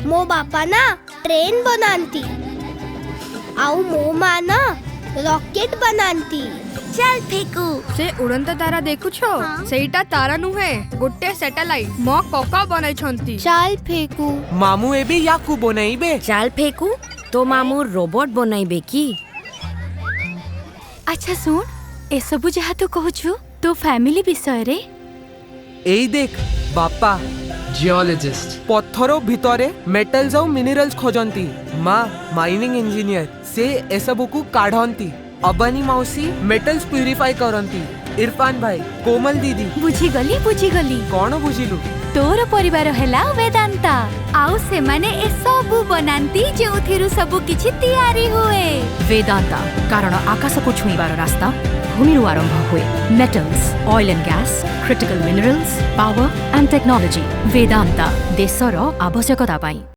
मो बापा ना ट्रेन बनाती आउ मो माँ ना रॉकेट बनाती। चल फेकू से उड़ंत तारा देखुछो सेटा तारा नुहे गोटे सैटेलाइट मो कोका बनाई छंती। चाल फेकू मामू एबे याकू बनाइबे। चल फेकू तो मामू रोबोट बनाइबे की। अच्छा सुन ए सबु जहा तू कहूछु तो फैमिली विषय रे एई देख बापा जियोलॉजिस्ट पत्थरों भितरे मेटल्स और मिनरल्स खोजंती। माँ माइनिंग इंजीनियर से एसबु को काढंती। अबानी मौसी मेटल्स प्यूरिफाई करंती। इरफान भाई कोमल दीदी बुझी गली कौन बुझिलु तोर परिवार हेला वेदांता आउ से माने ए सबु बनांती जोथिरु सबु किछि तयारी हुए। वेदांता कारण आकाश को छुईबार रास्ता भूमि आरंभ हुए। Metals oil and gas critical minerals power and technology Vedanta देशर आवश्यकता पाई।